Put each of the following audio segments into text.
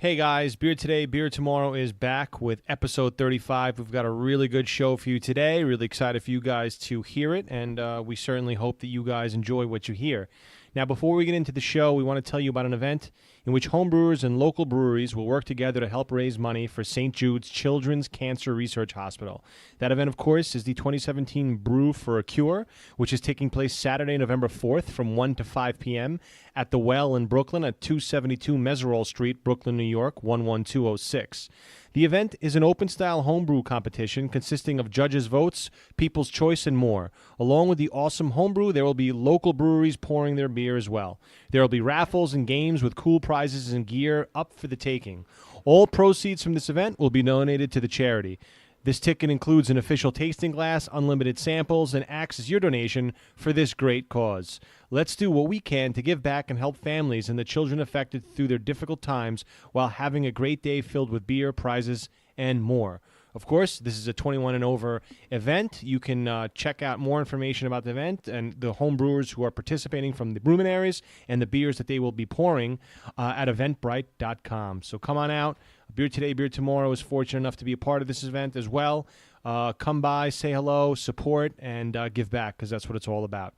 Hey guys, Beer Today, Beer Tomorrow is back with episode 35. We've got a really good show for you today. Really excited for you guys to hear it, and we certainly hope that you guys enjoy what you hear. Now, before we get into the show, we want to tell you about an event in which homebrewers and local breweries will work together to help raise money for St. Jude's Children's Cancer Research Hospital. That event, of course, is the 2017 Brew for a Cure, which is taking place Saturday, November 4th from 1 to 5 p.m. at The Well in Brooklyn at 272 Meserole Street, Brooklyn, New York, 11206. The event is an open-style homebrew competition consisting of judges' votes, people's choice, and more. Along with the awesome homebrew, there will be local breweries pouring their beer as well. There will be raffles and games with cool prizes and gear up for the taking. All proceeds from this event will be donated to the charity. This ticket includes an official tasting glass, unlimited samples, and acts as your donation for this great cause. Let's do what we can to give back and help families and the children affected through their difficult times while having a great day filled with beer, prizes, and more. Of course, this is a 21 and over event. You can check out more information about the event and the home brewers who are participating from the Brewminaries and the beers that they will be pouring at eventbrite.com. So come on out. Beer Today, Beer Tomorrow is fortunate enough to be a part of this event as well. Come by, say hello, support, and give back, because that's what it's all about.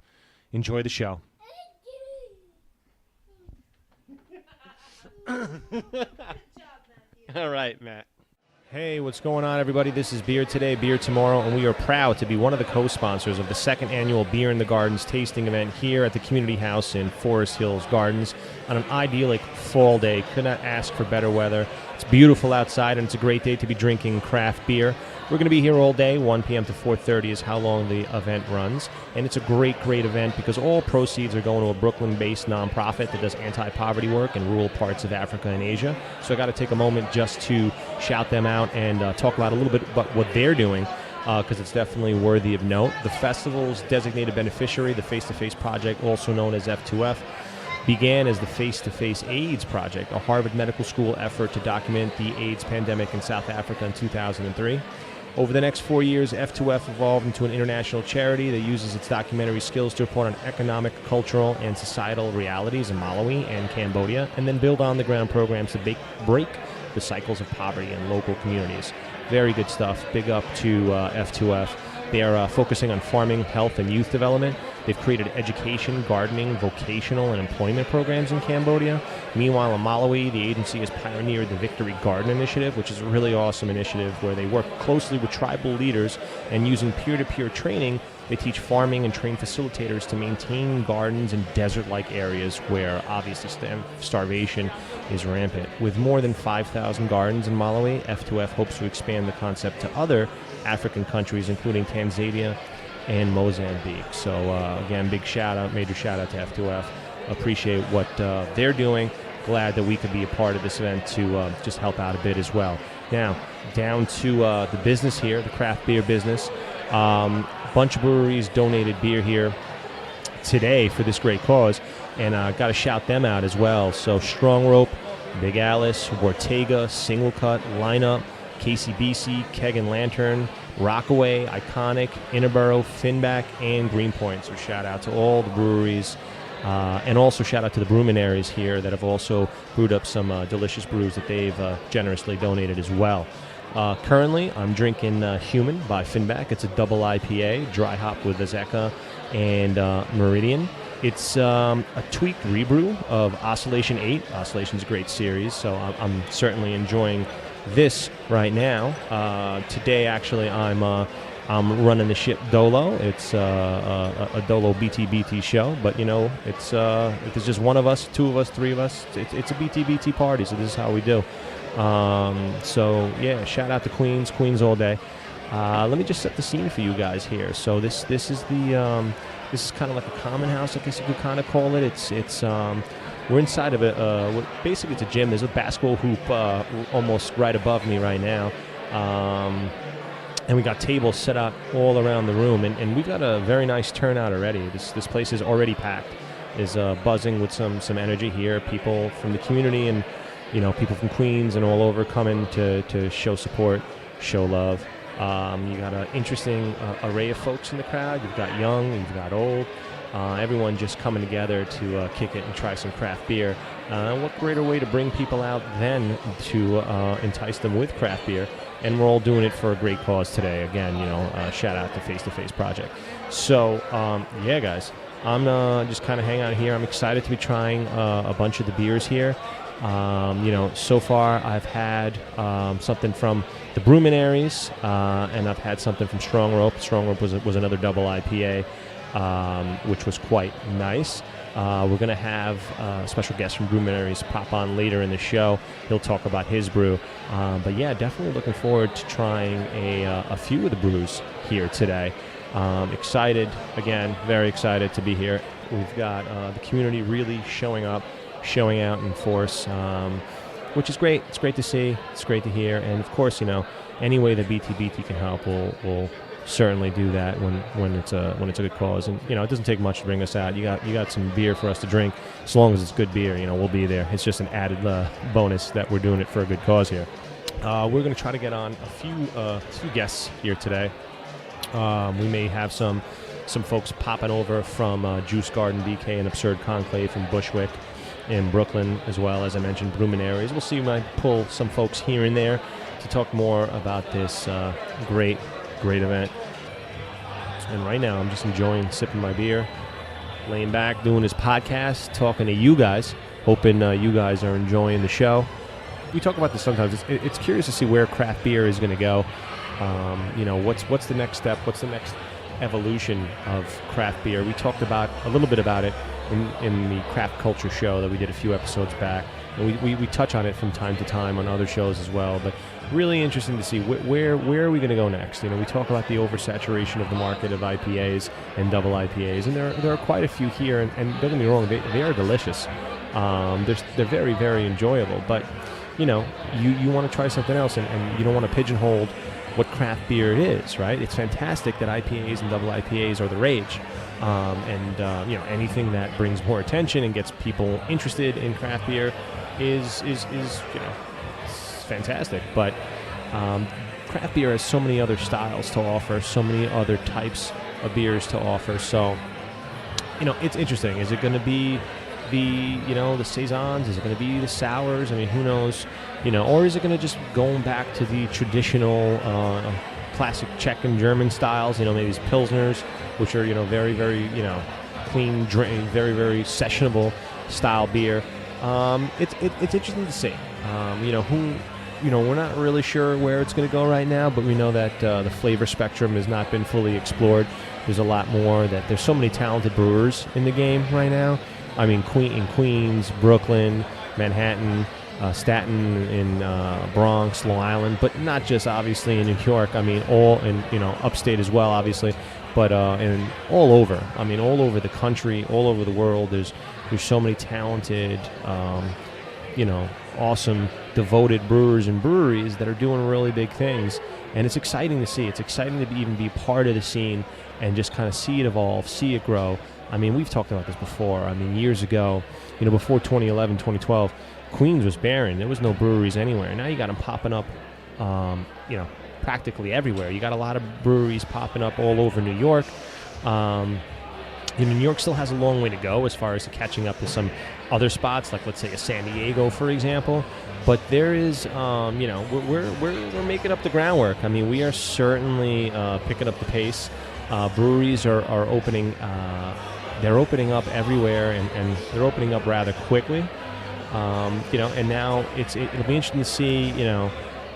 Enjoy the show. All right, Matt. Hey, what's going on, everybody? This is Beer Today, Beer Tomorrow, and we are proud to be one of the co-sponsors of the second annual Beer in the Gardens tasting event here at the Community House in Forest Hills Gardens on an idyllic fall day. Could not ask for better weather. It's beautiful outside, and it's a great day to be drinking craft beer. We're going to be here all day. 1 p.m. to 4:30 is how long the event runs. And it's a great, great event because all proceeds are going to a Brooklyn-based nonprofit that does anti-poverty work in rural parts of Africa and Asia. So I got to take a moment just to shout them out and talk about a little bit about what they're doing, because it's definitely worthy of note. The festival's designated beneficiary, the Face-to-Face Project, also known as F2F, began as the Face-to-Face AIDS Project, a Harvard Medical School effort to document the AIDS pandemic in South Africa in 2003. Over the next 4 years, F2F evolved into an international charity that uses its documentary skills to report on economic, cultural, and societal realities in Malawi and Cambodia, and then build on-the-ground programs to break the cycles of poverty in local communities. Very good stuff. Big up to F2F. They are focusing on farming, health, and youth development. They've created education, gardening, vocational, and employment programs in Cambodia. Meanwhile, in Malawi, the agency has pioneered the Victory Garden Initiative, which is a really awesome initiative where they work closely with tribal leaders, and using peer-to-peer training, they teach farming and train facilitators to maintain gardens in desert-like areas where obviously starvation is rampant. With more than 5,000 gardens in Malawi, F2F hopes to expand the concept to other African countries, including Tanzania and Mozambique. So again, major shout out to F2F. Appreciate what they're doing. Glad that we could be a part of this event to just help out a bit as well. Now, down to the business here, the craft beer business. Bunch of breweries donated beer here today for this great cause, and got to shout them out as well. So Strong Rope, Big Alice, Ortega, Single Cut, Lineup, KCBC, Keg and Lantern, Rockaway, Iconic, Interborough, Finback, and Greenpoint. So shout out to all the breweries, and also shout out to the Brewminaries here that have also brewed up some delicious brews that they've generously donated as well. Currently, I'm drinking Human by Finback. It's a double IPA, dry hop with Azeka and Meridian. It's a tweaked rebrew of Oscillation 8. Oscillation's a great series, so I'm certainly enjoying this right now. Today, actually, I'm running the ship Dolo. It's a Dolo BTBT show, but you know, if there's just one of us, two of us, three of us, it's a BTBT party. So this is how we do. So yeah, shout out to Queens all day. Let me just set the scene for you guys here. So this is the this is kind of like a common house, I guess you could kind of call it. It's we're inside of basically it's a gym. There's a basketball hoop almost right above me right now. And we got tables set up all around the room, and we've got a very nice turnout already. This place is already packed. Is buzzing with some energy here. People from the community and people from Queens and all over coming to show support, show love. You got an interesting array of folks in the crowd. You've got young, you've got old. everyone just coming together to kick it and try some craft beer. What greater way to bring people out than to entice them with craft beer? And we're all doing it for a great cause today. Again, shout out to Face to Face Project. So, yeah, guys, I'm just kind of hang out here. I'm excited to be trying a bunch of the beers here. So far I've had something from the Brewminaries, and I've had something from Strong Rope. Strong Rope was another double IPA, which was quite nice. We're going to have a special guest from Brewminaries pop on later in the show. He'll talk about his brew. But yeah, definitely looking forward to trying a few of the brews here today. Excited, again, very excited to be here. We've got the community really showing out in force, which is great. It's great to see. It's great to hear. And of course, any way that BTBT can help, we'll certainly do that when it's a good cause. And it doesn't take much to bring us out. You got some beer for us to drink. As long as it's good beer, we'll be there. It's just an added bonus that we're doing it for a good cause here. We're going to try to get on a few guests here today. We may have some folks popping over from Juice Garden BK and Absurd Conclave from Bushwick in Brooklyn, as well as I mentioned Brewminaries. We'll see. We might pull some folks here and there to talk more about this great event. And right now I'm just enjoying sipping my beer, laying back, doing this podcast, talking to you guys, hoping you guys are enjoying the show. We talk about this sometimes. It's curious to see where craft beer is going to go. What's the next step? What's the next evolution of craft beer? We talked about a little bit about it in the craft culture show that we did a few episodes back, and we touch on it from time to time on other shows as well. But really interesting to see where are we going to go next. We talk about the oversaturation of the market of IPAs and double IPAs, and there are quite a few here. And don't get me wrong, they are delicious. They're very, very enjoyable. But you want to try something else, and you don't want to pigeonhole what craft beer is, right? It's fantastic that IPAs and double IPAs are the rage, anything that brings more attention and gets people interested in craft beer is fantastic. But craft beer has so many other styles to offer, so many other types of beers to offer. So it's interesting. Is it going to be the saisons? Is it going to be the sours? I mean, who knows? Or is it going to just go back to the traditional classic Czech and German styles? Maybe these pilsners, which are very, very clean drink, very, very sessionable style beer. It's interesting to see. We're not really sure where it's going to go right now, but we know that the flavor spectrum has not been fully explored. There's a lot more. There's so many talented brewers in the game right now. I mean, in Queens, Brooklyn, Manhattan, Staten, in Bronx, Long Island, but not just obviously in New York. I mean, all in upstate as well, obviously, but and all over. I mean, all over the country, all over the world. There's so many talented, awesome, devoted brewers and breweries that are doing really big things, and it's exciting to see. It's exciting to even be part of the scene and just kind of see it evolve, see it grow. I mean, we've talked about this before. I mean, years ago, before 2011, 2012, Queens was barren. There was no breweries anywhere. Now you got them popping up, practically everywhere. You got a lot of breweries popping up all over New York. New York still has a long way to go as far as catching up to some other spots, like let's say a San Diego, for example. But there is, we're making up the groundwork. I mean, we are certainly picking up the pace. Breweries are opening. They're opening up everywhere, and they're opening up rather quickly. And now it'll be interesting to see,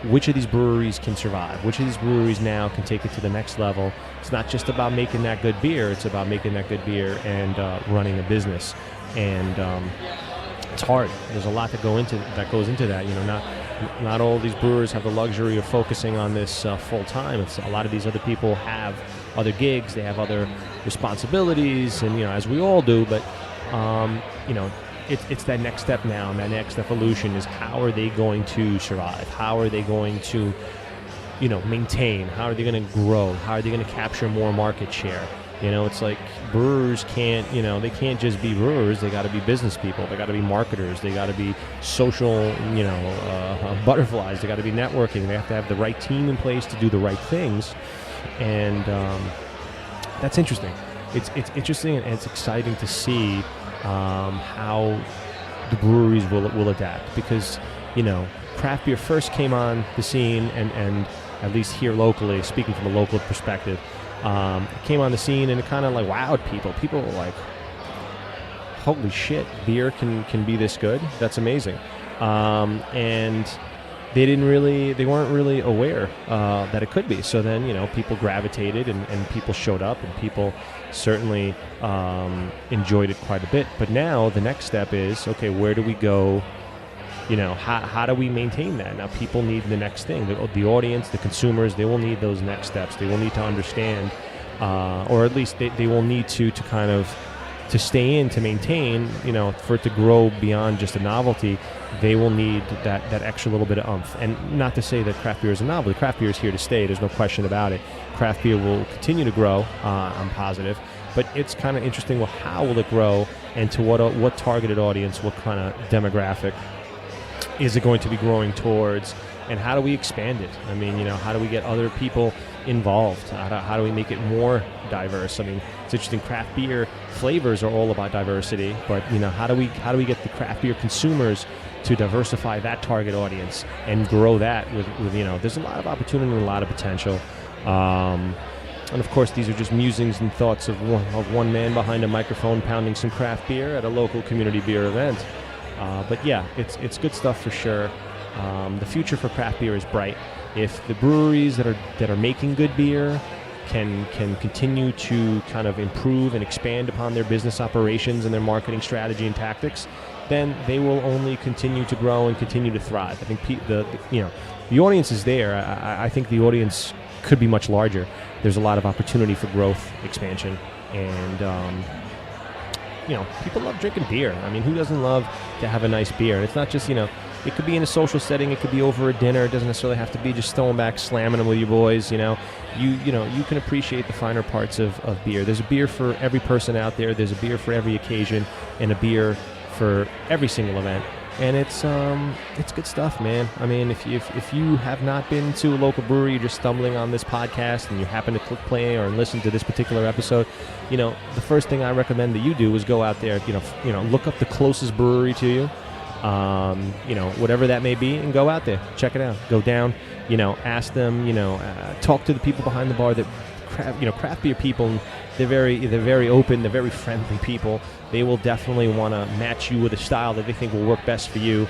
which of these breweries can survive, which of these breweries now can take it to the next level. It's not just about making that good beer; it's about making that good beer and running a business. And it's hard. There's a lot that goes into that. Not all these brewers have the luxury of focusing on this full time. A lot of these other people have other gigs, they have other responsibilities, and as we all do. But it's that next step now, and that next evolution is how are they going to survive? How are they going to maintain? How are they going to grow? How are they going to capture more market share? It's like brewers can't, they can't just be brewers. They got to be business people. They got to be marketers. They got to be social, butterflies. They got to be networking. They have to have the right team in place to do the right things. And that's interesting. it's interesting and it's exciting to see how the breweries will adapt, because craft beer first came on the scene, and at least here locally, speaking from a local perspective, it came on the scene and it kind of like wowed people. People were like, holy shit, beer can be this good. That's amazing. And they weren't really aware that it could be. So then, people gravitated and people showed up, and people certainly enjoyed it quite a bit. But now the next step is, okay, where do we go? How do we maintain that? Now people need the next thing. The audience, the consumers, they will need those next steps. They will need to understand, or at least they will need to kind of to stay in, to maintain, for it to grow beyond just a novelty. They will need that extra little bit of oomph. And not to say that craft beer is a novelty. Craft beer is here to stay. There's no question about it. Craft beer will continue to grow, I'm positive. But it's kind of interesting, well, how will it grow, and to what targeted audience, what kind of demographic is it going to be growing towards, and how do we expand it? I mean, how do we get other people involved? How do we make it more diverse? I mean, it's interesting. Craft beer flavors are all about diversity, but how do we get the craft beer consumers to diversify that target audience and grow that with there's a lot of opportunity and a lot of potential. And of course, these are just musings and thoughts of one man behind a microphone pounding some craft beer at a local community beer event. But yeah, it's good stuff for sure. The future for craft beer is bright. If the breweries that are making good beer can continue to kind of improve and expand upon their business operations and their marketing strategy and tactics, then they will only continue to grow and continue to thrive. I think the audience is there. I think the audience could be much larger. There's a lot of opportunity for growth, expansion, and people love drinking beer. I mean, who doesn't love to have a nice beer? And it's not just, it could be in a social setting. It could be over a dinner. It doesn't necessarily have to be just throwing back, slamming them with your boys. You can appreciate the finer parts of beer. There's a beer for every person out there. There's a beer for every occasion, and a beer for every single event. And it's good stuff, man. I mean, if you have not been to a local brewery, you're just stumbling on this podcast and you happen to click play or listen to this particular episode, the first thing I recommend that you do is go out there, look up the closest brewery to you, whatever that may be, and go out there, check it out, go down, ask them, talk to the people behind the bar. That craft beer people, they're very open, they're very friendly people. They will definitely want to match you with a style that they think will work best for you.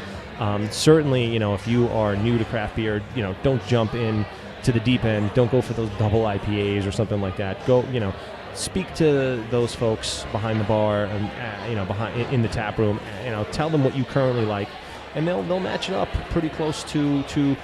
Certainly, if you are new to craft beer, don't jump in to the deep end. Don't go for those double IPAs or something like that. Go, speak to those folks behind the bar and behind in the tap room. Tell them what you currently like, and they'll match it up pretty close to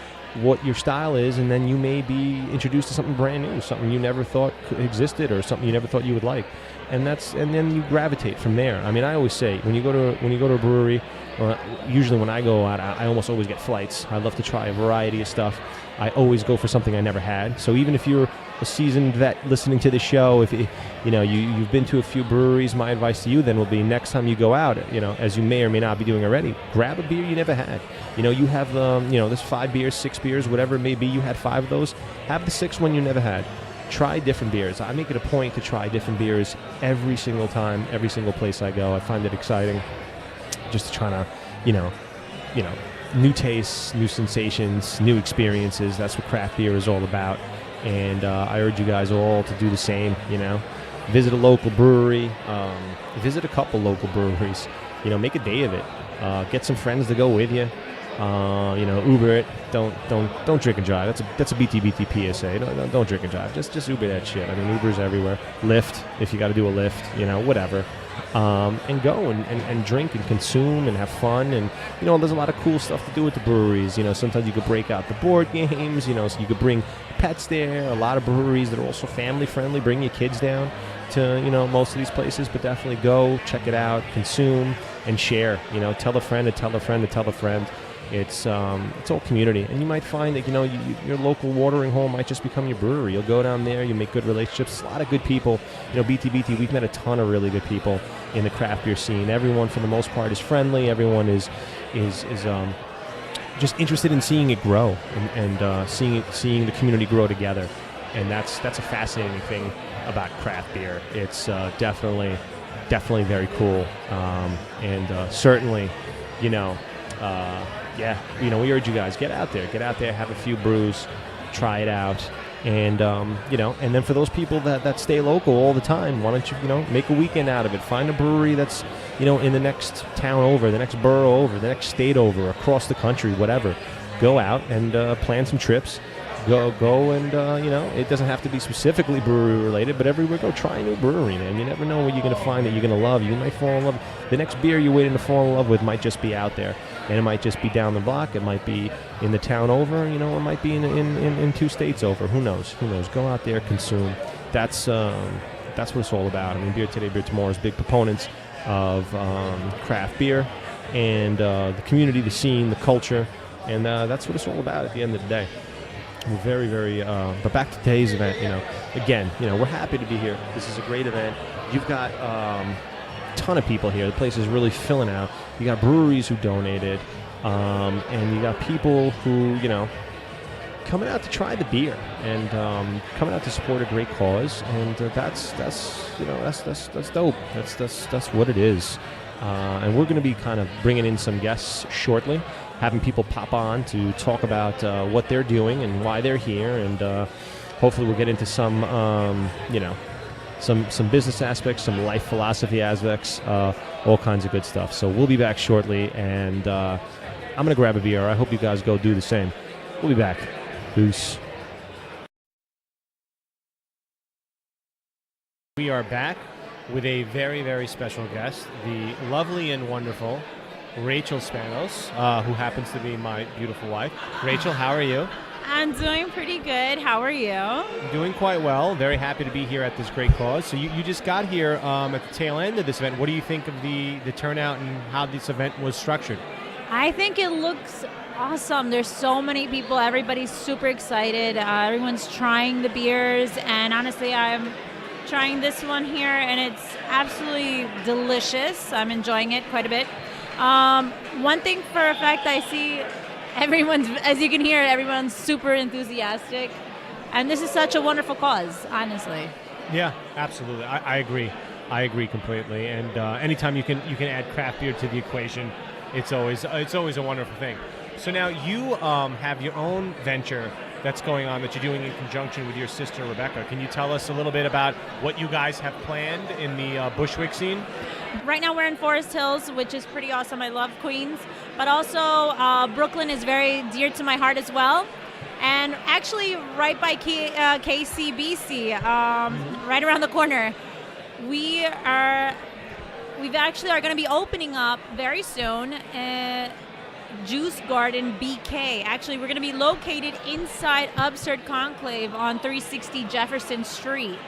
what your style is, and then you may be introduced to something brand new, something you never thought existed, or something you never thought you would like, and then you gravitate from there. I mean, I always say when you go to a brewery, or usually when I go out, I almost always get flights. I love to try a variety of stuff. I always go for something I never had. So even if you're a seasoned vet listening to the show, if you've been to a few breweries, my advice to you then will be, next time you go out, as you may or may not be doing already, grab a beer you never had. You have there's 5 beers, 6 beers, whatever it may be. You had 5 of those. Have the 6th one you never had. Try different beers. I make it a point to try different beers every single time, every single place I go. I find it exciting, just to try to, new tastes, new sensations, new experiences. That's what craft beer is all about. And I urge you guys all to do the same. Visit a local brewery, visit a couple local breweries. Make a day of it. Get some friends to go with you. Uber it. Don't drink and drive. That's a BTBT PSA. Don't drink and drive. Just Uber that shit. I mean, Uber's everywhere. Lyft, if you got to do a Lyft, whatever. And go and drink and consume and have fun. And, there's a lot of cool stuff to do at the breweries. Sometimes you could break out the board games, so you could bring pets there. A lot of breweries that are also family friendly. Bring your kids down to, most of these places, but definitely go, check it out, consume, and share. Tell a friend to tell a friend to tell a friend. It's all community, and you might find that your local watering hole might just become your brewery. You'll go down there, you make good relationships. A lot of good people. BTBT, we've met a ton of really good people in the craft beer scene. Everyone, for the most part, is friendly. Everyone is just interested in seeing it grow and seeing the community grow together. and that's a fascinating thing about craft beer. It's definitely very cool, and certainly, we urge you guys, get out there, have a few brews, try it out. And, and then for those people that stay local all the time, why don't you, make a weekend out of it. Find a brewery that's, in the next town over, the next borough over, the next state over, across the country, whatever. Go out and plan some trips. Go and, it doesn't have to be specifically brewery related, but everywhere go try a new brewery, man. You never know what you're going to find that you're going to love. You might fall in love. The next beer you're waiting to fall in love with might just be out there. And it might just be down the block. It might be in the town over, it might be in 2 states over. Who knows? Go out there, consume. That's what it's all about. I mean, Beer Today, Beer Tomorrow is big proponents of craft beer and the community, the scene, the culture, and that's what it's all about at the end of the day. We're very, very, but back to today's event, again, we're happy to be here. This is a great event. You've got a ton of people here. The place is really filling out. You got breweries who donated, and you got people who, coming out to try the beer and coming out to support a great cause, and that's dope. That's what it is. And we're going to be kind of bringing in some guests shortly, having people pop on to talk about what they're doing and why they're here, and hopefully we'll get into some, some business aspects, some life philosophy aspects, all kinds of good stuff. So we'll be back shortly, and I'm going to grab a beer. I hope you guys go do the same. We'll be back. Peace. We are back with a very, very special guest, the lovely and wonderful Rachael Spanos, who happens to be my beautiful wife. Rachael, how are you? I'm doing pretty good. How are you? Doing quite well. Very happy to be here at this great cause. So you just got here at the tail end of this event. What do you think of the turnout and how this event was structured? I think it looks awesome. There's so many people. Everybody's super excited. Everyone's trying the beers. And honestly, I'm trying this one here, and it's absolutely delicious. I'm enjoying it quite a bit. One thing for a fact I see, as you can hear, everyone's super enthusiastic. And this is such a wonderful cause, honestly. Yeah, absolutely. I agree. I agree completely. And anytime you can add craft beer to the equation, it's always a wonderful thing. So now you have your own venture that's going on that you're doing in conjunction with your sister, Rebecca. Can you tell us a little bit about what you guys have planned in the Bushwick scene? Right now we're in Forest Hills, which is pretty awesome. I love Queens. But also Brooklyn is very dear to my heart as well. And actually right by KCBC, right around the corner, we actually are going to be opening up very soon Juice Garden BK. Actually, we're going to be located inside Absurd Conclave on 360 Jefferson Street.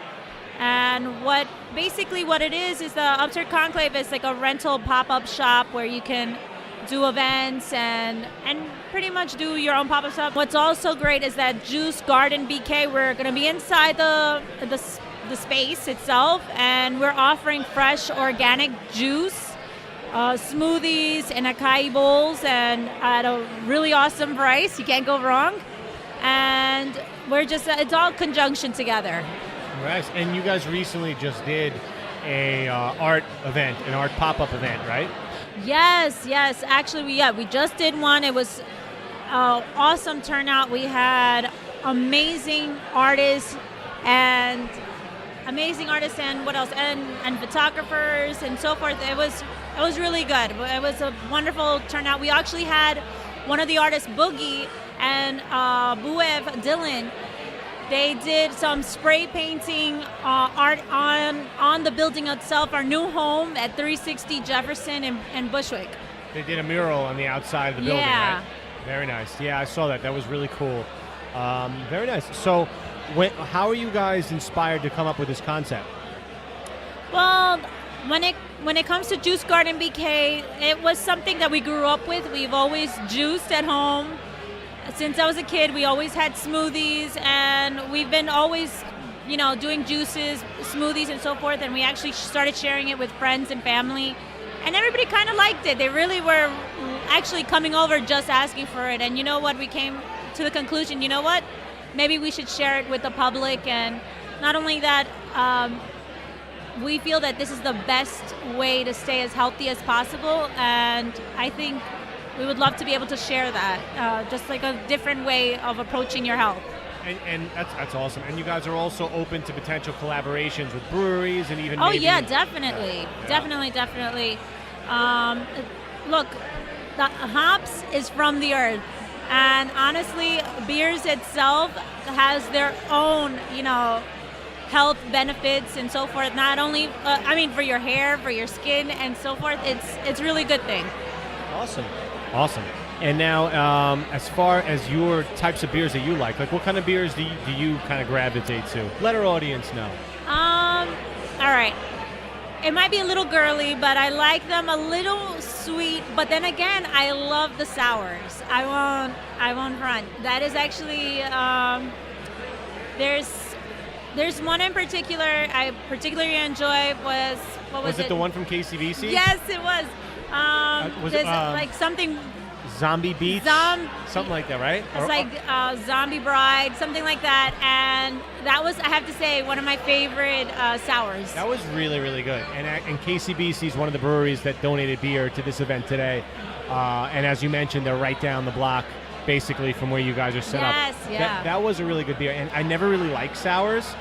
And what it is the Absurd Conclave is like a rental pop-up shop where you can do events and pretty much do your own pop-up shop. What's also great is that Juice Garden BK, we're going to be inside the space itself, and we're offering fresh organic juice, smoothies and acai bowls, and at a really awesome price. You can't go wrong. And it's all conjunction together. Right. And you guys recently just did an art pop-up event, right? Yes. Actually, we just did one. It was awesome turnout. We had amazing artists and what else? And photographers and so forth. It was really good. It was a wonderful turnout. We actually had one of the artists, Boogie, and Buev Dylan. They did some spray painting art on the building itself, our new home at 360 Jefferson and Bushwick. They did a mural on the outside of the building, yeah. Right? Very nice. Yeah, I saw that. That was really cool. Very nice. So how are you guys inspired to come up with this concept? Well, when it comes to Juice Garden BK, it was something that we grew up with. We've always juiced at home. Since I was a kid, we always had smoothies, and we've been always, doing juices, smoothies, and so forth, and we actually started sharing it with friends and family, and everybody kind of liked it. They really were actually coming over just asking for it, and you know what? We came to the conclusion, maybe we should share it with the public. And not only that, we feel that this is the best way to stay as healthy as possible, and I think we would love to be able to share that, just like a different way of approaching your health. And that's awesome. And you guys are also open to potential collaborations with breweries and even. Oh maybe, yeah, definitely, definitely. Look, the hops is from the earth, and honestly, beers itself has their own, health benefits and so forth. Not only, for your hair, for your skin, and so forth. It's really good thing. Awesome. And now, as far as your types of beers that you like what kind of beers do you kind of gravitate to? Let our audience know. All right. It might be a little girly, but I like them a little sweet. But then again, I love the sours. I won't front. That is actually there's one in particular I particularly enjoy. Was it the one from KCBC? Yes, it was. Was it like something? Zombie Beach? Something like that, right? It's like Zombie Bride, something like that. And that was, I have to say, one of my favorite sours. That was really, really good. And KCBC is one of the breweries that donated beer to this event today. And as you mentioned, they're right down the block, basically, from where you guys are set up. Yes, yeah. That was a really good beer. And I never really liked sours.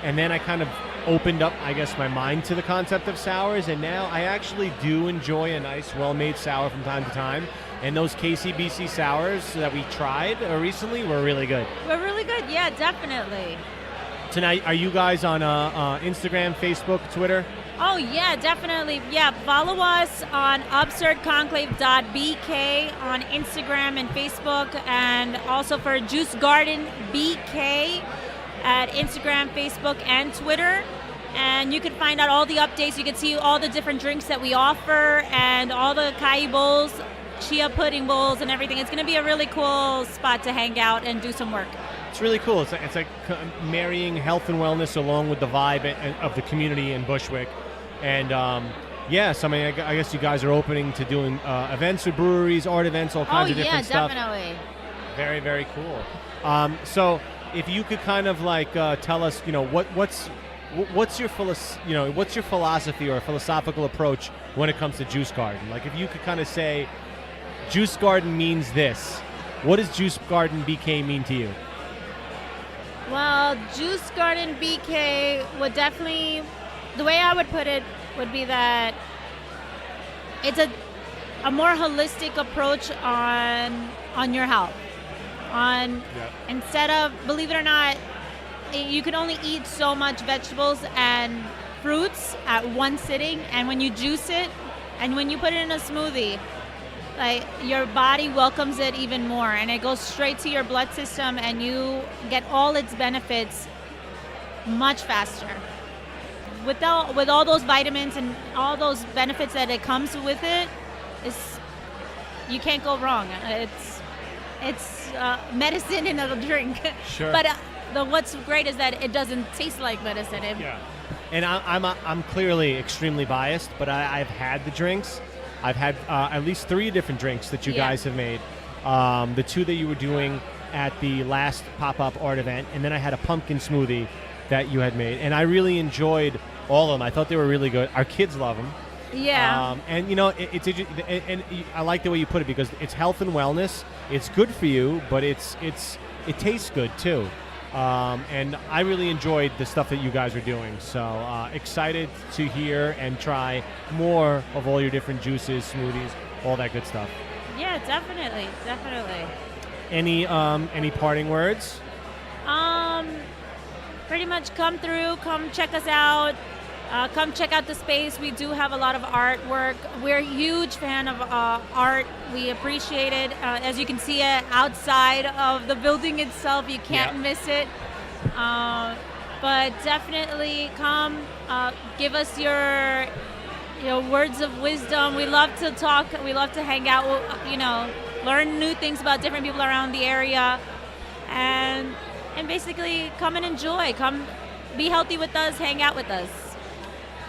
And then I kind of opened up, I guess, my mind to the concept of sours. And now I actually do enjoy a nice, well-made sour from time to time. And those KCBC sours that we tried recently were really good. We're really good, yeah, definitely. Tonight, are you guys on Instagram, Facebook, Twitter? Oh, yeah, definitely. Yeah, follow us on absurdconclave.bk on Instagram and Facebook, and also for Juice Garden BK at Instagram, Facebook, and Twitter. And you can find out all the updates. You can see all the different drinks that we offer and all the acai bowls, chia pudding bowls, and everything. It's going to be a really cool spot to hang out and do some work. It's really cool. It's like marrying health and wellness along with the vibe of the community in Bushwick. And yes, I guess you guys are opening to doing events with breweries, art events, all kinds of different stuff. Oh yeah, definitely. Very, very cool. So if you could kind of like tell us, what's your philosophy or philosophical approach when it comes to Juice Garden? Like if you could kind of say, Juice Garden means this. What does Juice Garden BK mean to you? Well, Juice Garden BK would definitely, the way I would put it would be that it's a more holistic approach on your health. Instead of, believe it or not, you can only eat so much vegetables and fruits at one sitting, and when you juice it and when you put it in a smoothie, like your body welcomes it even more, and it goes straight to your blood system, and you get all its benefits much faster. With all those vitamins and all those benefits that it comes with it, you can't go wrong. It's medicine in a drink. Sure. But what's great is that it doesn't taste like medicine. Yeah. And I'm clearly extremely biased, but I've had the drinks. I've had at least 3 different drinks that you guys have made. The 2 that you were doing at the last pop-up art event, and then I had a pumpkin smoothie that you had made, and I really enjoyed all of them. I thought they were really good. Our kids love them. Yeah. And and I like the way you put it, because it's health and wellness. It's good for you, but it tastes good too. And I really enjoyed the stuff that you guys are doing. So excited to hear and try more of all your different juices, smoothies, all that good stuff. Yeah, definitely. Any parting words? Pretty much come through, come check us out. Come check out the space. We do have a lot of artwork. We're a huge fan of art. We appreciate it. As you can see it outside of the building itself, you can't miss it. But definitely come, give us your words of wisdom. We love to talk. We love to hang out. Learn new things about different people around the area, and basically come and enjoy. Come, be healthy with us. Hang out with us.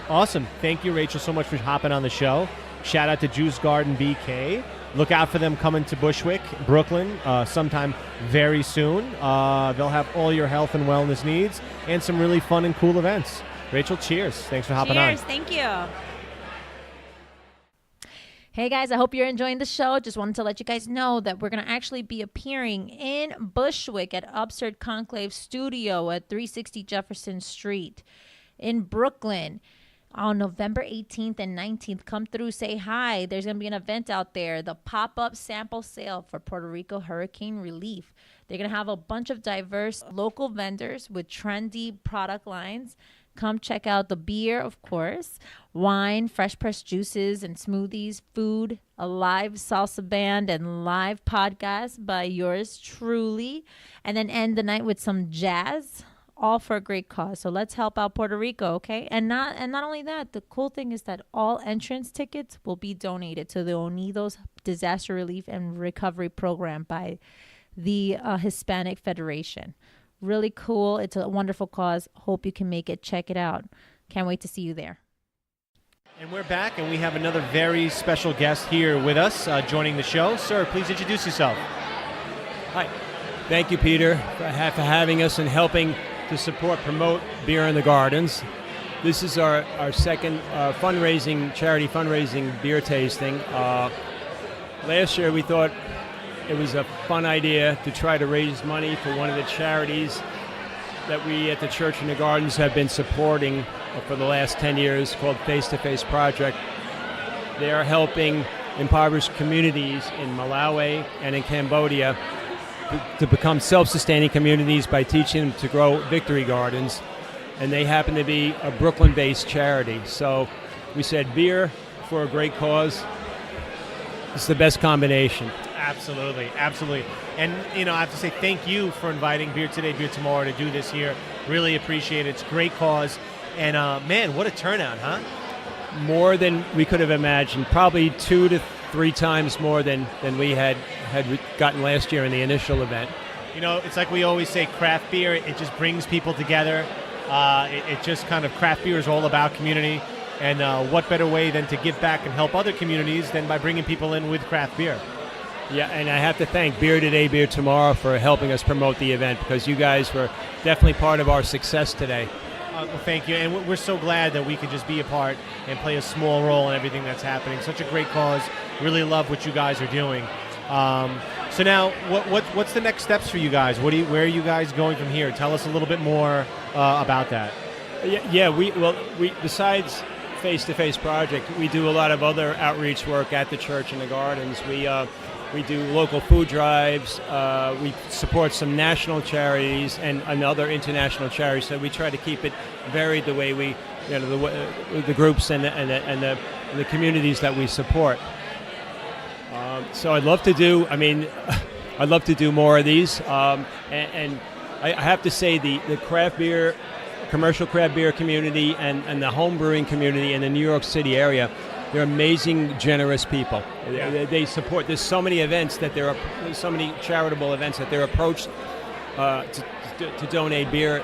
Awesome. Thank you, Rachel, so much for hopping on the show. Shout out to Juice Garden BK. look out for them coming to Bushwick, Brooklyn, sometime very soon. They'll have all your health and wellness needs and some really fun and cool events. Rachel, cheers. Thanks for hopping on. Cheers. Thank you. Hey guys, I hope you're enjoying the show. Just wanted to let you guys know that we're going to actually be appearing in Bushwick at Upstart Conclave Studio at 360 Jefferson Street in Brooklyn on November 18th and 19th. Come through, say hi. There's going to be an event out there, the pop-up sample sale for Puerto Rico hurricane relief. They're going to have a bunch of diverse local vendors with trendy product lines. Come check out the beer, of course, wine, fresh pressed juices and smoothies, food, a live salsa band, and live podcast by yours truly. And then end the night with some jazz, all for a great cause. So let's help out Puerto Rico, okay? And not only that, the cool thing is that all entrance tickets will be donated to the Unidos Disaster Relief and Recovery Program by the Hispanic Federation. Really cool. It's a wonderful cause. Hope you can make it. Check it out. Can't wait to see you there. And we're back, and we have another very special guest here with us joining the show. Sir, please introduce yourself. Hi. Thank you, Peter, for having us and helping to promote Beer in the Gardens. This is our second charity fundraising beer tasting. Last year we thought it was a fun idea to try to raise money for one of the charities that we at the Church in the Gardens have been supporting for the last 10 years, called Face to Face Project. They are helping impoverished communities in Malawi and in Cambodia to become self-sustaining communities by teaching them to grow victory gardens. And they happen to be a Brooklyn-based charity. So we said beer for a great cause. It's the best combination. Absolutely, absolutely. And, I have to say thank you for inviting Beer Today, Beer Tomorrow to do this here. Really appreciate it. It's a great cause. And, man, what a turnout, huh? More than we could have imagined. Probably 2 to 3 times more than we had gotten last year in the initial event. It's like we always say, craft beer, it just brings people together. It just kind of, craft beer is all about community. And what better way than to give back and help other communities than by bringing people in with craft beer? Yeah, and I have to thank Beer Today, Beer Tomorrow for helping us promote the event, because you guys were definitely part of our success today. Well, thank you, and we're so glad that we could just be a part and play a small role in everything that's happening. Such a great cause. Really love what you guys are doing. So now, what's the next steps for you guys? Where are you guys going from here? Tell us a little bit more about that. Yeah, we besides Face to Face Project, we do a lot of other outreach work at the Church in the Gardens. We do local food drives. We support some national charities and other international charities. So we try to keep it varied the way the groups and the communities that we support. So I'd love to do more of these. And I have to say the craft beer, commercial craft beer community and the home brewing community in the New York City area, they're amazing, generous people. Yeah. They support. There's so many events there's so many charitable events that they're approached to donate beer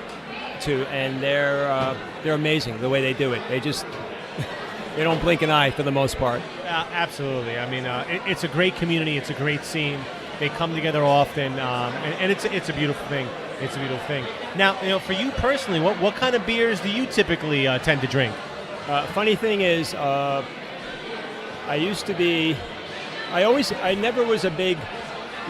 to, and they're amazing the way they do it. They don't blink an eye for the most part. Absolutely. I mean, it's a great community. It's a great scene. They come together often, and it's a beautiful thing. It's a beautiful thing. Now, for you personally, what kind of beers do you typically tend to drink? Funny thing is, I never was a big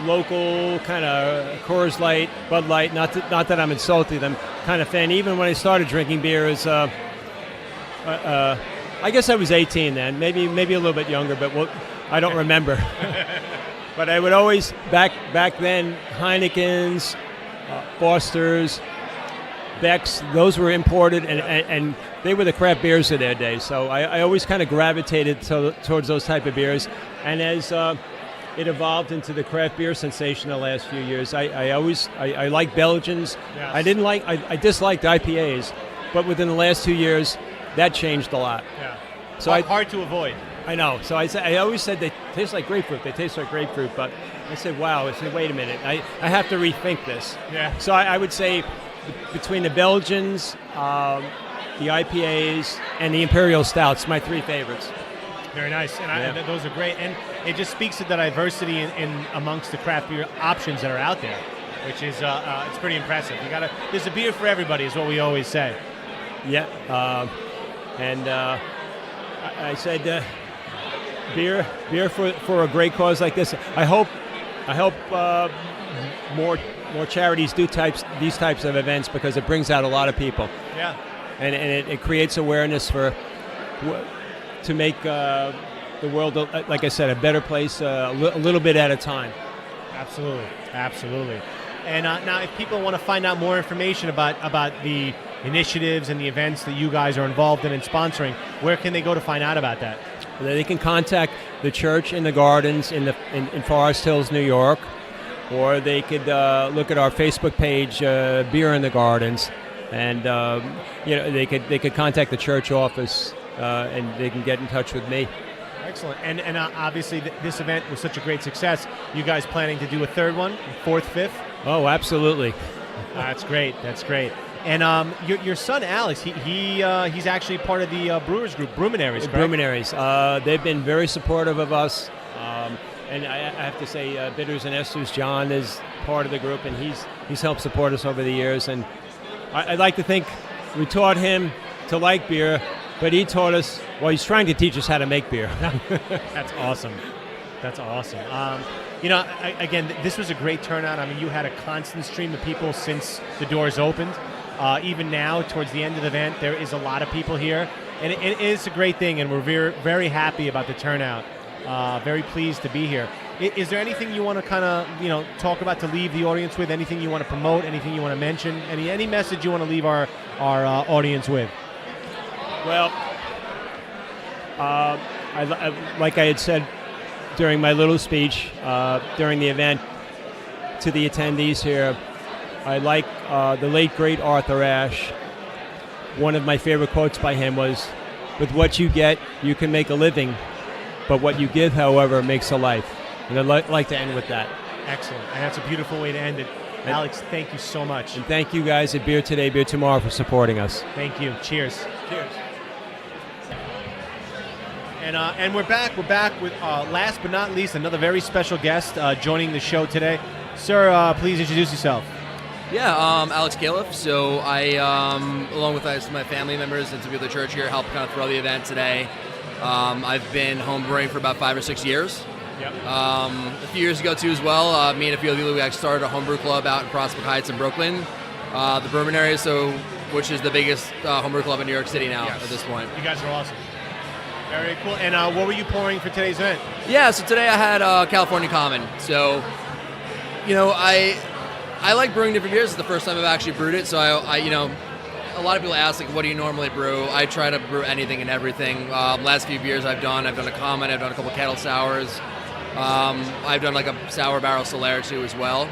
local kind of Coors Light, Bud Light, not that I'm insulting them, kind of fan. Even when I started drinking beer, I guess I was 18 then, maybe a little bit younger, but I don't remember. But I would always, back then, Heineken's, Foster's, Beck's, those were imported, and they were the craft beers of their day. So I always kind of gravitated towards those type of beers. And as it evolved into the craft beer sensation the last few years, I like Belgians. Yes. I disliked IPAs, but within the last 2 years, that changed a lot. Yeah. So hard to avoid. I know. So I always said they taste like grapefruit. They taste like grapefruit. But I said, wow. I said, wait a minute. I have to rethink this. Yeah. So I would say between the Belgians, the IPAs, and the Imperial Stouts, my 3 favorites. Very nice, and those are great, and it just speaks to the diversity in amongst the craft beer options that are out there, which is it's pretty impressive. There's a beer for everybody, is what we always say. Yeah, and I said beer for a great cause like this. I hope more charities do these types of events, because it brings out a lot of people. Yeah, and it creates awareness to make the world, like I said, a better place a little bit at a time. Absolutely. And now, if people want to find out more information about the initiatives and the events that you guys are involved in and sponsoring, where can they go to find out about that? They can contact the church in the gardens in Forest Hills, New York, or they could look at our Facebook page, Beer in the Gardens, and they could contact the church office, and they can get in touch with me. Excellent. And obviously this event was such a great success. You guys planning to do a third one, fourth, fifth? Oh, absolutely. That's great. And your son Alex, he's actually part of the Brewers group, Brewminaries, correct? Brewminaries. They've been very supportive of us, and I have to say, Bitters and Esters, John is part of the group, and he's helped support us over the years. And I'd like to think we taught him to like beer, but he taught us. Well, he's trying to teach us how to make beer. That's awesome. Again, this was a great turnout. I mean, you had a constant stream of people since the doors opened. Even now, towards the end of the event, there is a lot of people here. And it is a great thing, and we're very, very happy about the turnout. Very pleased to be here. Is there anything you want to kind of, talk about to leave the audience with? Anything you want to promote? Anything you want to mention? Any message you want to leave our audience with? Well, like I had said during my little speech during the event to the attendees here, I like the late, great Arthur Ashe. One of my favorite quotes by him was, "With what you get, you can make a living, but what you give, however, makes a life." And I'd like to end with that. Excellent. And that's a beautiful way to end it. Alex, thank you so much. And thank you guys at Beer Today, Beer Tomorrow for supporting us. Thank you. Cheers. Cheers. And we're back. We're back with, last but not least, another very special guest joining the show today. Sir, please introduce yourself. Yeah, Alex Kalaf. So I, along with my family members and some people at the church here, help kind of throw the event today. I've been home brewing for about 5 or 6 years. Yep. A few years ago, too, as well, me and a few other people, we actually started a homebrew club out in Prospect Heights in Brooklyn, the Brewminaries, which is the biggest homebrew club in New York City now at this point. You guys are awesome. Very cool. And what were you pouring for today's event? Yeah, so today I had California Common. So, I like brewing different beers. It's the first time I've actually brewed it. So I a lot of people ask, like, what do you normally brew? I try to brew anything and everything. Last few beers I've done a Common. I've done a couple kettle sours. I've done like a sour barrel Solera too as well.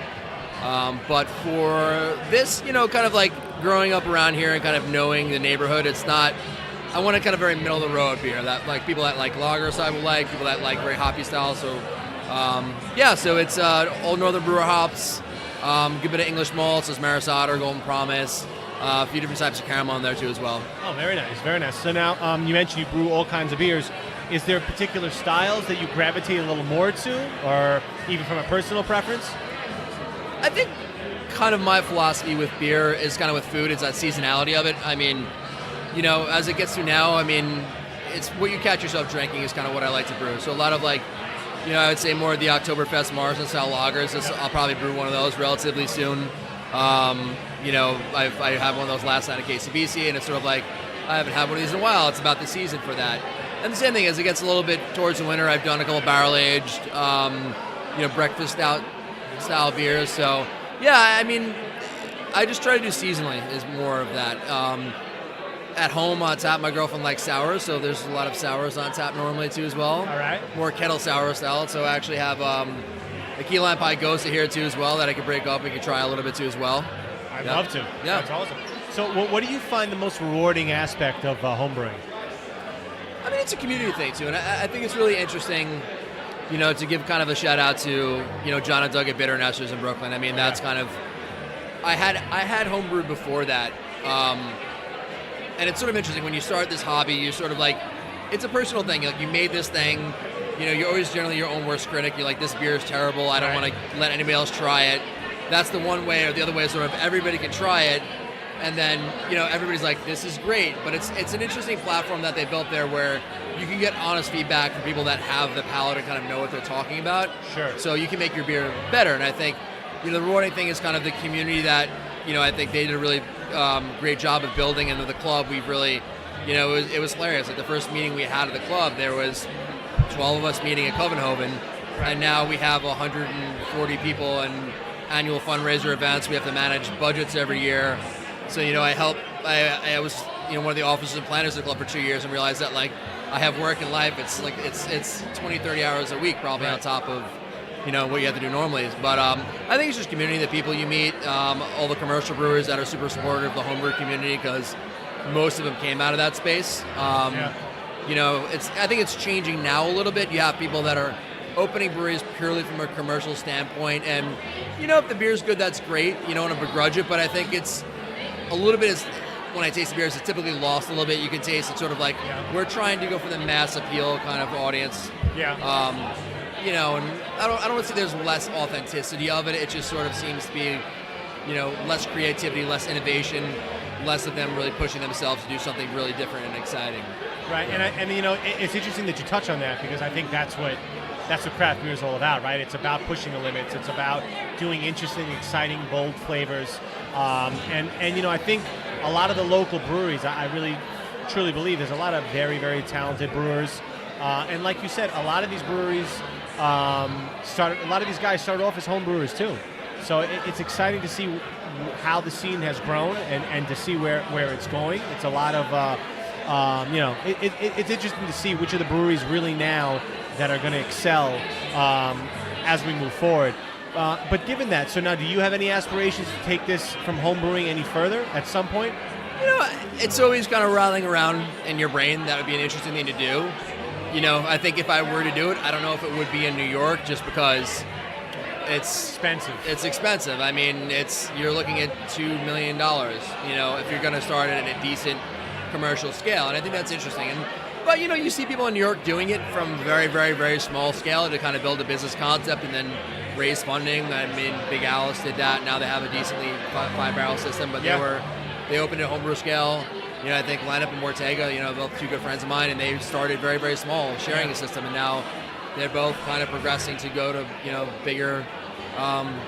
But for this, kind of like growing up around here and kind of knowing the neighborhood, it's not. I want a kind of very middle of the road beer that like people that like lager style will like, people that like very hoppy style. So so it's Old Northern Brewer hops, good bit of English malts, there's Maris Otter, Golden Promise, a few different types of caramel in there too as well. Oh, very nice, very nice. So now you mentioned you brew all kinds of beers. Is there particular styles that you gravitate a little more to, or even from a personal preference? I think kind of my philosophy with beer is kind of with food, it's that seasonality of it. I mean, as it gets to now, I mean, it's what you catch yourself drinking is kind of what I like to brew. So a lot of like, I would say more of the Oktoberfest Marzen style lagers. I'll probably brew one of those relatively soon. I had one of those last night at KCBC, and it's sort of like, I haven't had one of these in a while. It's about the season for that. And the same thing, as it gets a little bit towards the winter, I've done a couple barrel-aged, breakfast style beers. So, yeah, I mean, I just try to do seasonally is more of that. At home on tap, my girlfriend likes sours, so there's a lot of sours on tap normally too as well. All right. More kettle sour style. So I actually have a key lime pie Ghost here too as well that I can break up and can try a little bit too as well. I'd love to. Yeah. That's awesome. So what do you find the most rewarding aspect of homebrewing? I mean, it's a community thing too, and I think it's really interesting, to give kind of a shout out to, John and Doug at Bitter and Esters in Brooklyn. I mean, that's kind of, I had homebrewed before that. And it's sort of interesting when you start this hobby, you're sort of like, it's a personal thing. Like, you made this thing, you know, you're always generally your own worst critic. You're like, this beer is terrible. I don't want to let anybody else try it. That's the one way, or the other way is sort of everybody can try it, and then, you know, everybody's like, this is great. But it's an interesting platform that they built there where you can get honest feedback from people that have the palate and kind of know what they're talking about. Sure. So you can make your beer better. And I think, you know, the rewarding thing is kind of the community that, you know, I think they did a really great job of building. And with the club, we've really, you know, it was hilarious. Like, the first meeting we had at the club, there was 12 of us meeting at Covenhoven, and now we have 140 people and annual fundraiser events. We have to manage budgets every year. So, you know, I was, you know, one of the officers and planners of the club for 2 years, and realized that, like, I have work and life. It's like, it's 20, 30 hours a week probably on top of, you know, what you have to do normally. But I think it's just community, the people you meet, all the commercial brewers that are super supportive of the homebrew community, because most of them came out of that space. You know, I think it's changing now a little bit. You have people that are opening breweries purely from a commercial standpoint, and, you know, if the beer's good, that's great. You don't want to begrudge it, but I think it's a little bit, when I taste the beers, it's typically lost a little bit. You can taste it sort of like, we're trying to go for the mass appeal kind of audience. You know, and I don't want to say there's less authenticity of it. It just sort of seems to be, you know, less creativity, less innovation, less of them really pushing themselves to do something really different and exciting. Right, and you know, it's interesting that you touch on that, because I think that's what craft beer is all about, right? It's about pushing the limits. It's about doing interesting, exciting, bold flavors. And you know, I think a lot of the local breweries, I really truly believe there's a lot of very, very talented brewers. And like you said, a lot of these breweries a lot of these guys started off as home brewers too. So it's exciting to see how the scene has grown and to see where it's going. It's a lot of, you know, it's interesting to see which of the breweries really now that are going to excel as we move forward. But given that, so now do you have any aspirations to take this from home brewing any further at some point? You know, it's always kind of rattling around in your brain. That would be an interesting thing to do. You know, I think if I were to do it, I don't know if it would be in New York, just because it's expensive. It's expensive. I mean, you're looking at $2 million, you know, if you're going to start it at a decent commercial scale. And I think that's interesting. But, you know, you see people in New York doing it from very, very, very small scale to kind of build a business concept and then raise funding. I mean, Big Alice did that. Now they have a decently five-barrel system, but they opened at homebrew scale. You know, I think Lineup and Ortega, you know, both two good friends of mine, and they started very, very small, sharing a system, and now they're both kind of progressing to go to, you know, bigger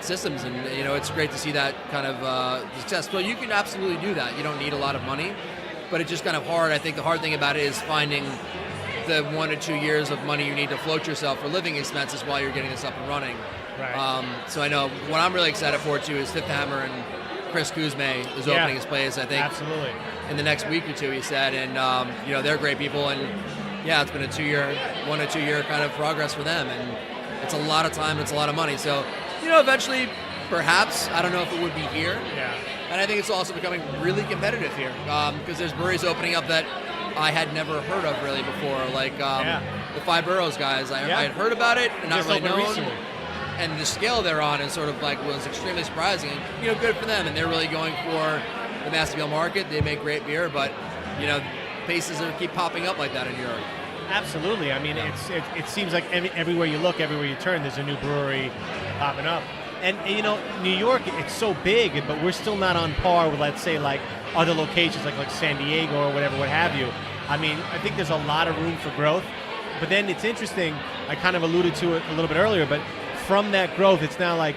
systems. And, you know, it's great to see that kind of success. So you can absolutely do that. You don't need a lot of money, but it's just kind of hard. I think the hard thing about it is finding the 1 to 2 years of money you need to float yourself for living expenses while you're getting this up and running. Right. So I know what I'm really excited for too is Fifth Hammer, and Chris Kuzme is opening his place, I think. Absolutely. In the next week or two, he said, and you know, they're great people, and yeah, it's been a 1 to 2 year kind of progress for them, and it's a lot of time and it's a lot of money. So, you know, eventually, perhaps, I don't know if it would be here. Yeah. And I think it's also becoming really competitive here, because there's breweries opening up that I had never heard of really before, like the Five Boroughs guys. I had heard about it, and not Just really known. recently. And the scale they're on is sort of like was extremely surprising. And, you know, good for them. And they're really going for the mass appeal market. They make great beer, but, you know, places keep popping up like that in Europe. Absolutely. I mean, it seems like everywhere you look, everywhere you turn, there's a new brewery popping up. And, you know, New York, it's so big, but we're still not on par with, let's say, like other locations like San Diego or whatever, what have you. I mean, I think there's a lot of room for growth. But then it's interesting, I kind of alluded to it a little bit earlier, but from that growth, it's now like,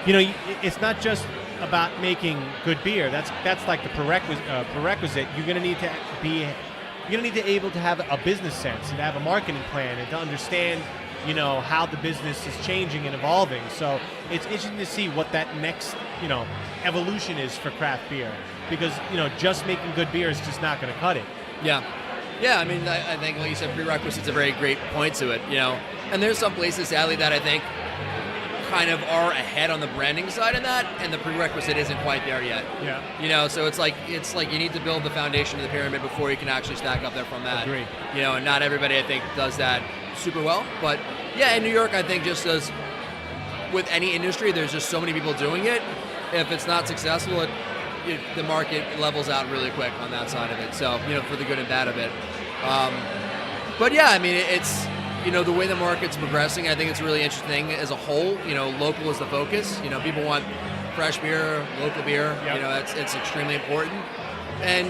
you know, it's not just about making good beer. That's like the prerequisite. You're going to need to be able to have a business sense and to have a marketing plan and to understand, you know, how the business is changing and evolving. So it's interesting to see what that next, you know, evolution is for craft beer, because, you know, just making good beer is just not going to cut it. Yeah. Yeah, I mean, I think, like you said, prerequisites a very great point to it, you know. And there's some places, sadly, that I think kind of are ahead on the branding side of that, and the prerequisite isn't quite there yet. Yeah. You know, so it's like you need to build the foundation of the pyramid before you can actually stack up there from that. Agree. You know, and not everybody, I think, does that super well. But yeah, in New York, I think just as with any industry, there's just so many people doing it. If it's not successful, the market levels out really quick on that side of it. So, you know, for the good and bad of it. But yeah, I mean, it's, the way the market's progressing, I think it's really interesting as a whole. Local is the focus. People want fresh beer, local beer. Yep. It's extremely important. And,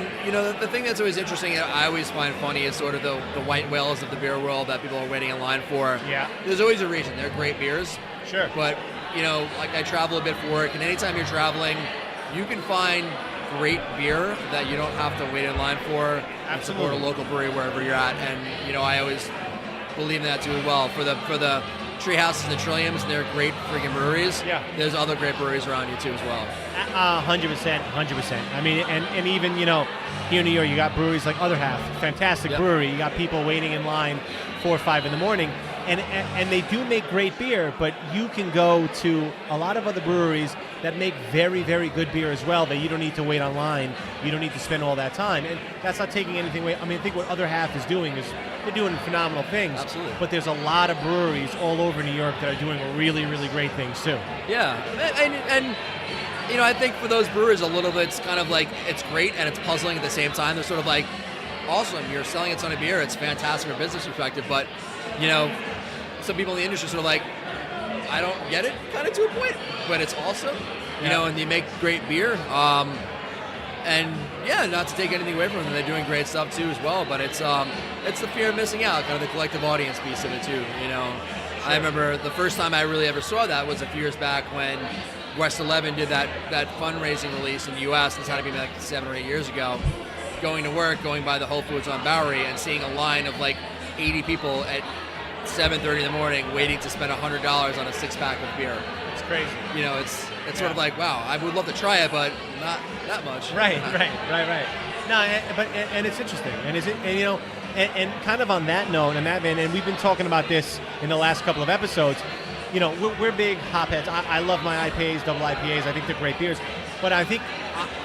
the thing that's always interesting, and I always find funny, is sort of the white whales of the beer world that people are waiting in line for. Yeah. There's always a reason. They're great beers. Sure. But, like I travel a bit for work, and anytime you're traveling, you can find great beer that you don't have to wait in line for. Absolutely. Support a local brewery wherever you're at. And, I always believe in that too as well. For the Tree Houses and the Trilliums, they're great freaking breweries. Yeah. There's other great breweries around you too as well. 100%. I mean, and even, here in New York, you got breweries like Other Half, fantastic Yep. brewery. You got people waiting in line 4 or 5 in the morning. And they do make great beer, but you can go to a lot of other breweries that make very, very good beer as well, that you don't need to wait online. You don't need to spend all that time. And that's not taking anything away. I mean, I think what Other Half is doing is they're doing phenomenal things. Absolutely. But there's a lot of breweries all over New York that are doing really, really great things too. Yeah. And I think for those brewers, a little bit, it's kind of like, it's great and it's puzzling at the same time. They're sort of like, awesome, you're selling a ton of beer. It's fantastic from a business perspective. But, some people in the industry sort of like, I don't get it, kind of to a point, but it's awesome, and you make great beer. And yeah, not to take anything away from them, they're doing great stuff too as well. But it's the fear of missing out, kind of the collective audience piece of it too. I remember the first time I really ever saw that was a few years back when West 11 did that fundraising release in the U.S. This had to be like 7 or 8 years ago. Going to work, going by the Whole Foods on Bowery, and seeing a line of like 80 people at 7:30 in the morning waiting to spend $100 on a 6-pack of beer. It's crazy. It's sort of like, wow, I would love to try it, but not that much. Right. No, and it's interesting, and kind of on that note, and we've been talking about this in the last couple of episodes. We're big hopheads. I love my IPAs, double IPAs. I think they're great beers, but I think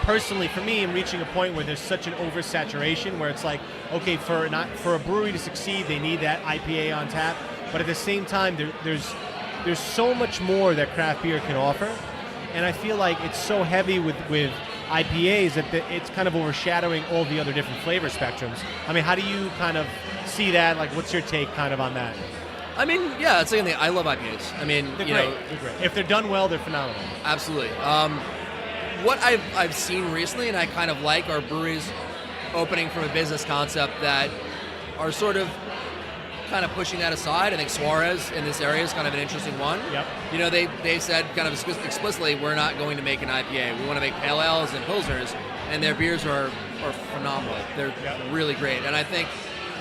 personally, for me, I'm reaching a point where there's such an oversaturation where it's like, okay, for a brewery to succeed, they need that IPA on tap, but at the same time, there's so much more that craft beer can offer, and I feel like it's so heavy with IPAs that it's kind of overshadowing all the other different flavor spectrums. I mean, how do you kind of see that? Like, what's your take kind of on that? I mean, yeah, it's the same thing. I love IPAs. I mean, They're great. If they're done well, they're phenomenal. Absolutely. What I've seen recently, and I kind of like, are breweries opening from a business concept that are sort of kind of pushing that aside. I think Suarez in this area is kind of an interesting one. Yep. They said kind of explicitly, we're not going to make an IPA. We want to make pale ales and pilsners, and their beers are phenomenal. They're really great. And I think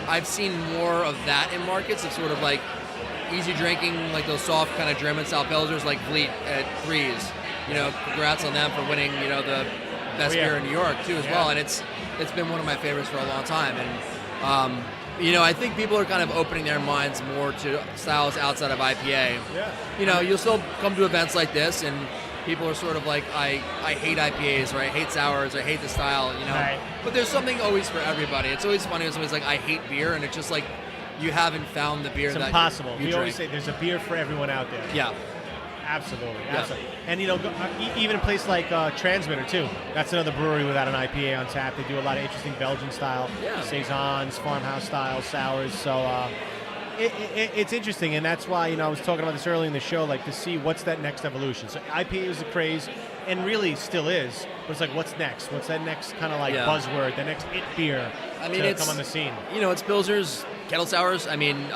I've seen more of that in markets of sort of like easy drinking, like those soft kind of German style pilsners like Fleet at Threes. Congrats on them for winning, the best beer in New York too as well. And it's been one of my favorites for a long time. And I think people are kind of opening their minds more to styles outside of IPA. Yeah. You'll still come to events like this, and people are sort of like, I hate IPAs, or I hate sours, or I hate the style, Right. But there's something always for everybody. It's always funny when somebody's like, I hate beer, and it's just like, you haven't found the beer It's that impossible. you We drink. always say there's a beer for everyone out there. Yeah. Absolutely. And even a place like Transmitter too. That's another brewery without an IPA on tap. They do a lot of interesting Belgian style, saisons, farmhouse style sours. So it's interesting, and that's why I was talking about this earlier in the show, like to see what's that next evolution. So IPA was a craze, and really still is. But it's like, what's next? What's that next kind of like buzzword? The next it beer to come on the scene? It's pilsners, kettle sours. I mean.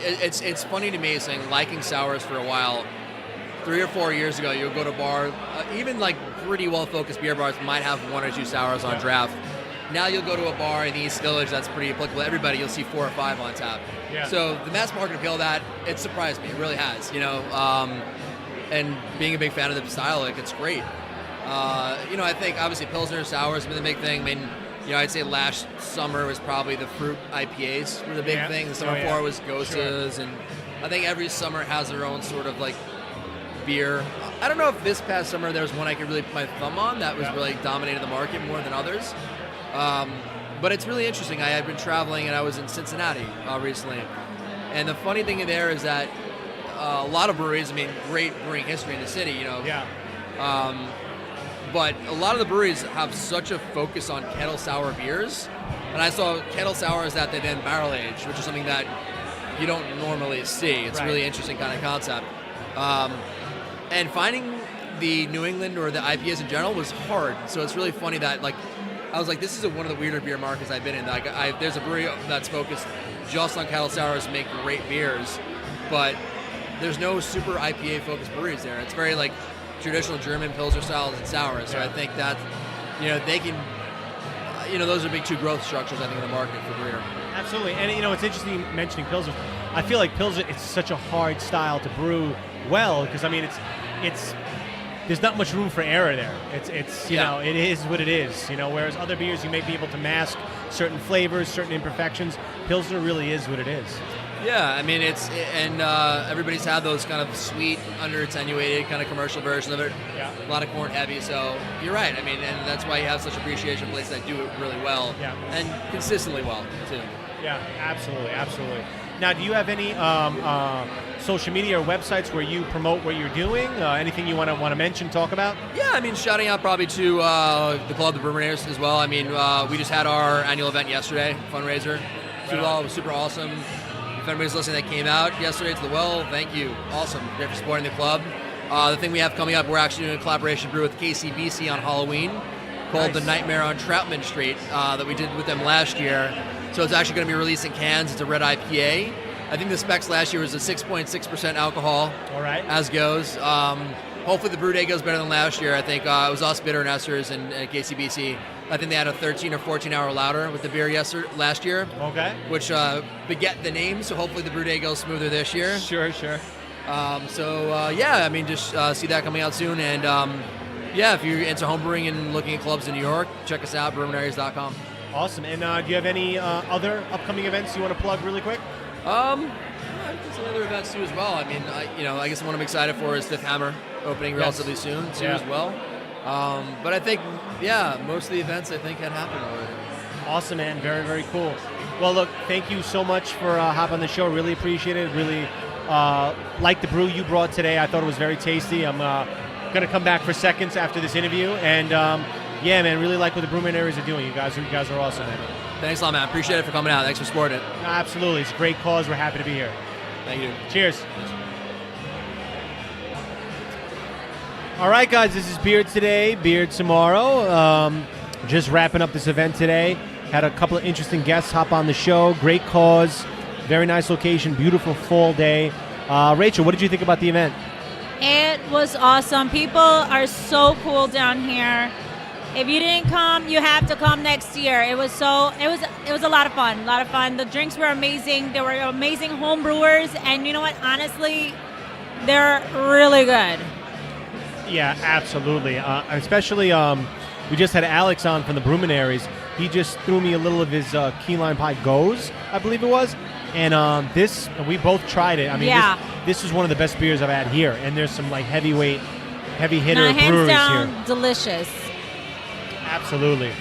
It's funny to me saying liking sours for a while. 3 or 4 years ago, you'll go to a bar, even like pretty well-focused beer bars might have 1 or 2 sours on draft. Now you'll go to a bar in the East Village that's pretty applicable to everybody. You'll see 4 or 5 on tap. Yeah. So the mass market appeal of that, it surprised me. It really has, and being a big fan of the style, like it's great. I think obviously Pilsner sours have been the big thing. I mean, I'd say last summer was probably the fruit IPAs were the big thing. The summer before was Gosas, and I think every summer has their own sort of like beer. I don't know if this past summer there was one I could really put my thumb on that was really dominated the market more than others. But it's really interesting. I had been traveling and I was in Cincinnati recently, and the funny thing there is that a lot of breweries, I mean, great brewing history in the city, but a lot of the breweries have such a focus on kettle sour beers. And I saw kettle sours that they then barrel age, which is something that you don't normally see. It's a really interesting kind of concept. And finding the New England or the IPAs in general was hard. So it's really funny that I was like, this is one of the weirder beer markets I've been in. There's a brewery that's focused just on kettle sours and make great beers, but there's no super IPA focused breweries there. It's very traditional German Pilsner styles and sours. So I think that, they can, those are big two growth structures, I think, in the market for beer. Absolutely. And, it's interesting mentioning Pilsner. I feel like Pilsner, it's such a hard style to brew well, because, it's there's not much room for error there. It's it is what it is, whereas other beers you may be able to mask certain flavors, certain imperfections. Pilsner really is what it is. Yeah, everybody's had those kind of sweet, under-attenuated kind of commercial versions of it. Yeah. A lot of corn heavy, so you're right. And that's why you have such appreciation for places that do it really well and consistently well, too. Yeah, absolutely. Now, do you have any social media or websites where you promote what you're doing? Anything you want to mention, talk about? Yeah, shouting out probably to the club, the Brewminaries, as well. We just had our annual event yesterday, fundraiser. It was super awesome. If anybody's listening that came out yesterday to the well, thank you. Awesome. Great for supporting the club. The thing we have coming up, we're actually doing a collaboration brew with KCBC on Halloween called The Nightmare on Troutman Street that we did with them last year. So it's actually going to be released in cans. It's a red IPA. I think the specs last year was a 6.6% alcohol. All right. As goes. Hopefully the brew day goes better than last year. I think it was us, Bitter and Esters, and KCBC. I think they had a 13 or 14-hour lauter with the beer last year. Okay. Which beget the name, so hopefully the brew day goes smoother this year. Sure. Just see that coming out soon. And if you're into homebrewing and looking at clubs in New York, check us out, Brewminaries.com. Awesome. And do you have any other upcoming events you want to plug really quick? There's some other events too as well. I guess the one I'm excited for is Fifth Hammer opening relatively soon too as well. But I think, most of the events I think had happened already. Awesome, man. Very, very cool. Well, look, thank you so much for hopping on the show. Really appreciate it. Really like the brew you brought today. I thought it was very tasty. I'm going to come back for seconds after this interview. And, man, really like what the Brewminaries are doing. You guys are awesome, man. Thanks a lot, man. Appreciate it for coming out. Thanks for supporting it. Absolutely. It's a great cause. We're happy to be here. Thank you. Cheers. All right, guys, this is Beer Today, Beer Tomorrow. Just wrapping up this event today. Had a couple of interesting guests hop on the show. Great cause. Very nice location. Beautiful fall day. Rachel, what did you think about the event? It was awesome. People are so cool down here. If you didn't come, you have to come next year. It was a lot of fun. The drinks were amazing. There were amazing home brewers, and you know what? Honestly, they're really good. Yeah, absolutely. Especially, we just had Alex on from the Brewminaries. He just threw me a little of his key lime pie goes, I believe it was. And we both tried it. This is one of the best beers I've had here. And there's some heavy hitter hands breweries down, here. Delicious. Absolutely.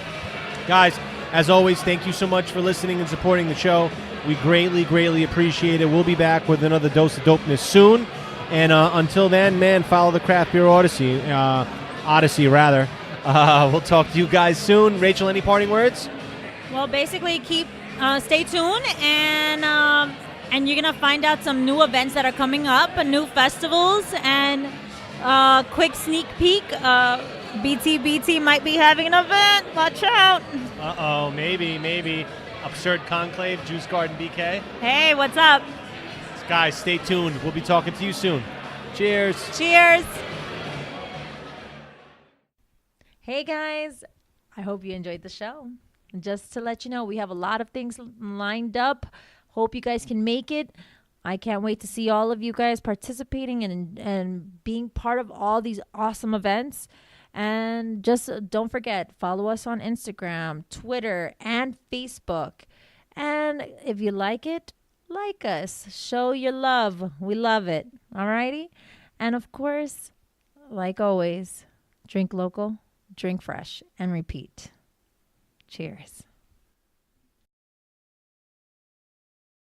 Guys, as always, thank you so much for listening and supporting the show. We greatly, greatly appreciate it. We'll be back with another dose of dopeness soon. And until then, man, follow the Craft Beer Odyssey. We'll talk to you guys soon. Rachel, any parting words? Well, basically, stay tuned, and you're gonna find out some new events that are coming up, and new festivals, and quick sneak peek. BTBT might be having an event. Watch out. Maybe. Absurd Conclave, Juice Garden BK. Hey, what's up? Guys, stay tuned. We'll be talking to you soon. Cheers. Cheers. Hey, guys. I hope you enjoyed the show. Just to let you know, we have a lot of things lined up. Hope you guys can make it. I can't wait to see all of you guys participating and being part of all these awesome events. And just don't forget, follow us on Instagram, Twitter, and Facebook. And if you like it, like us. Show your love. We love it. Alrighty? And of course, like always, drink local, drink fresh, and repeat. Cheers.